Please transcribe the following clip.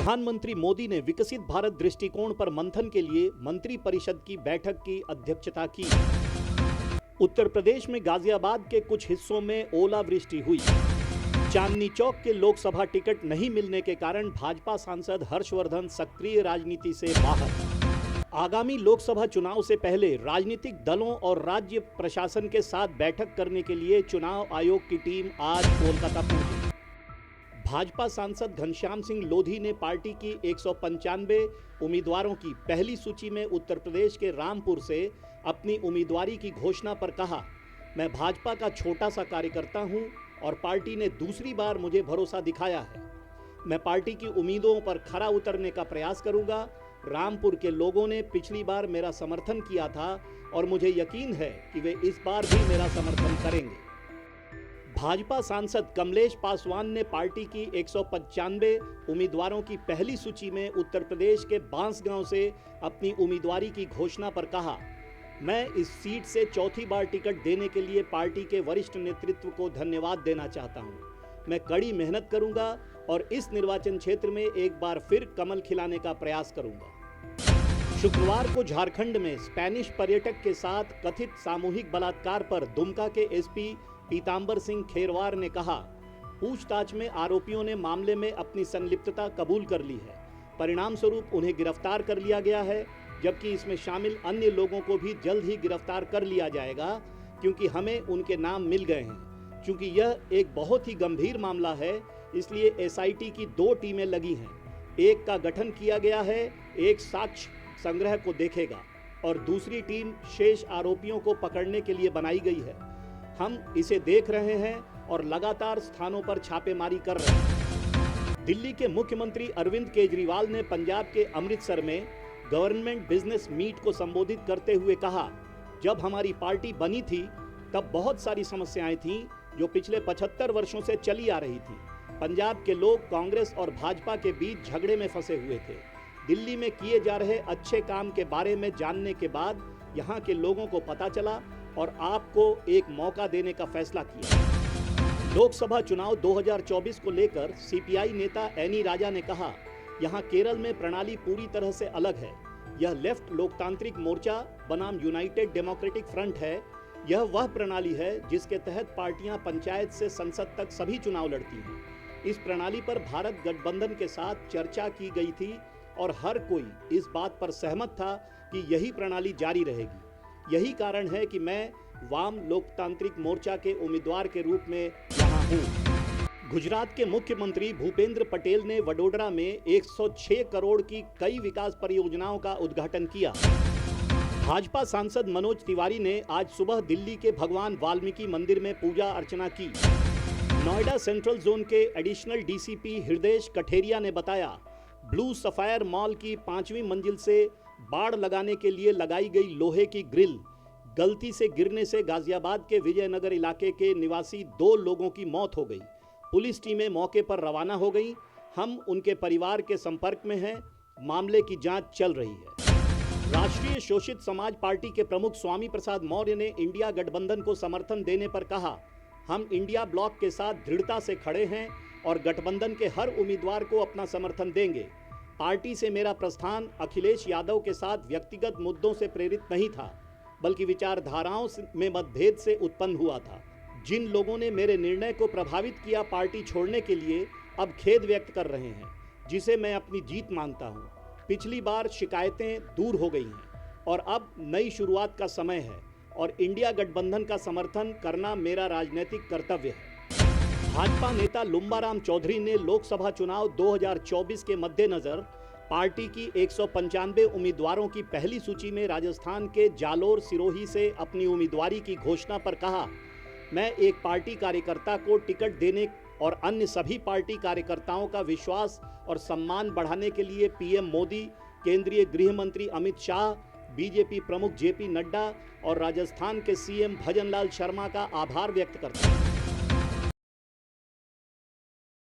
प्रधानमंत्री मोदी ने विकसित भारत दृष्टिकोण पर मंथन के लिए मंत्रिपरिषद की बैठक की अध्यक्षता की। उत्तर प्रदेश में गाजियाबाद के कुछ हिस्सों में ओलावृष्टि हुई। चांदनी चौक के लोकसभा टिकट नहीं मिलने के कारण भाजपा सांसद हर्षवर्धन सक्रिय राजनीति से बाहर। आगामी लोकसभा चुनाव से पहले राजनीतिक दलों और राज्य प्रशासन के साथ बैठक करने के लिए चुनाव आयोग की टीम आज कोलकाता पहुंची। भाजपा सांसद घनश्याम सिंह लोधी ने पार्टी की 195 उम्मीदवारों की पहली सूची में उत्तर प्रदेश के रामपुर से अपनी उम्मीदवारी की घोषणा पर कहा, मैं भाजपा का छोटा सा कार्यकर्ता हूं और पार्टी ने दूसरी बार मुझे भरोसा दिखाया है। मैं पार्टी की उम्मीदों पर खरा उतरने का प्रयास करूंगा। रामपुर के लोगों ने पिछली बार मेरा समर्थन किया था और मुझे यकीन है कि वे इस बार भी मेरा समर्थन करेंगे। भाजपा सांसद कमलेश पासवान ने पार्टी की 195 उम्मीदवारों की पहली सूची में उत्तर प्रदेश के बांसगांव से अपनी उम्मीदवारी की घोषणा पर कहा, मैं इस सीट से चौथी बार टिकट देने के लिए पार्टी के वरिष्ठ नेतृत्व को धन्यवाद देना चाहता हूं। मैं कड़ी मेहनत करूंगा और इस निर्वाचन क्षेत्र में एक बार फिर कमल खिलाने का प्रयास करूंगा। शुक्रवार को झारखंड में स्पेनिश पर्यटक के साथ कथित सामूहिक बलात्कार पर दुमका के एसपी पीतांबर सिंह खेरवार ने कहा, पूछताछ में आरोपियों ने मामले में अपनी संलिप्तता कबूल कर ली है। परिणाम स्वरूप उन्हें गिरफ्तार कर लिया गया है, जबकि इसमें शामिल अन्य लोगों को भी जल्द ही गिरफ्तार कर लिया जाएगा, क्योंकि हमें उनके नाम मिल गए हैं। चूंकि यह एक बहुत ही गंभीर मामला है, इसलिए एसआईटी की 2 टीमें लगी हैं। एक का गठन किया गया है, एक साक्ष्य संग्रह को देखेगा और दूसरी टीम शेष आरोपियों को पकड़ने के लिए बनाई गई है। हम इसे देख रहे हैं और लगातार स्थानों पर छापेमारी कर रहे हैं। दिल्ली के मुख्यमंत्री अरविंद केजरीवाल ने पंजाब के अमृतसर में गवर्नमेंट बिजनेस मीट को संबोधित करते हुए कहा, जब हमारी पार्टी बनी थी तब बहुत सारी समस्याएं थीं जो पिछले 75 वर्षों से चली आ रही थी। पंजाब के लोग कांग्रेस और भाजपा के बीच झगड़े में फंसे हुए थे। दिल्ली में किए जा रहे अच्छे काम के बारे में जानने के बाद यहाँ के लोगों को पता चला और आपको एक मौका देने का फैसला किया। लोकसभा चुनाव 2024 को लेकर सीपीआई नेता एनी राजा ने कहा, यहाँ केरल में प्रणाली पूरी तरह से अलग है। यह लेफ्ट लोकतांत्रिक मोर्चा बनाम यूनाइटेड डेमोक्रेटिक फ्रंट है। यह वह प्रणाली है जिसके तहत पार्टियां पंचायत से संसद तक सभी चुनाव लड़ती हैं। इस प्रणाली पर भारत गठबंधन के साथ चर्चा की गई थी और हर कोई इस बात पर सहमत था कि यही प्रणाली जारी रहेगी। यही कारण है कि मैं वाम लोकतांत्रिक मोर्चा के उम्मीदवार के रूप में यहाँ हूँ। गुजरात के मुख्यमंत्री भूपेंद्र पटेल ने वडोदरा में 106 करोड़ की कई विकास परियोजनाओं का उद्घाटन किया। भाजपा सांसद मनोज तिवारी ने आज सुबह दिल्ली के भगवान वाल्मीकि मंदिर में पूजा अर्चना की। नोएडा सेंट्रल जोन के एडिशनल डीसीपी हृदय कठेरिया ने बताया, ब्लू सफायर मॉल की 5वीं मंजिल से बाड़ लगाने के लिए लगाई गई लोहे की ग्रिल गलती से गिरने से गाजियाबाद के विजयनगर इलाके के निवासी 2 लोगों की मौत हो गई। पुलिस टीमें मौके पर रवाना हो गई। हम उनके परिवार के संपर्क में हैं। मामले की जांच चल रही है। राष्ट्रीय शोषित समाज पार्टी के प्रमुख स्वामी प्रसाद मौर्य ने इंडिया गठबंधन को समर्थन देने पर कहा, हम इंडिया ब्लॉक के साथ दृढ़ता से खड़े हैं और गठबंधन के हर उम्मीदवार को अपना समर्थन देंगे। पार्टी से मेरा प्रस्थान अखिलेश यादव के साथ व्यक्तिगत मुद्दों से प्रेरित नहीं था, बल्कि विचारधाराओं में मतभेद से उत्पन्न हुआ था। जिन लोगों ने मेरे निर्णय को प्रभावित किया पार्टी छोड़ने के लिए अब खेद व्यक्त कर रहे हैं, जिसे मैं अपनी जीत मानता हूं। पिछली बार शिकायतें दूर हो गई हैं और अब नई शुरुआत का समय है और इंडिया गठबंधन का समर्थन करना मेरा राजनीतिक कर्तव्य है। भाजपा नेता लुम्बाराम चौधरी ने लोकसभा चुनाव 2024 के मद्देनजर पार्टी की 195 उम्मीदवारों की पहली सूची में राजस्थान के जालोर सिरोही से अपनी उम्मीदवारी की घोषणा पर कहा, मैं एक पार्टी कार्यकर्ता को टिकट देने और अन्य सभी पार्टी कार्यकर्ताओं का विश्वास और सम्मान बढ़ाने के लिए पीएम मोदी, केंद्रीय गृह मंत्री अमित शाह, बीजेपी प्रमुख जेपी नड्डा और राजस्थान के सीएम भजनलाल शर्मा का आभार व्यक्त करता हूं।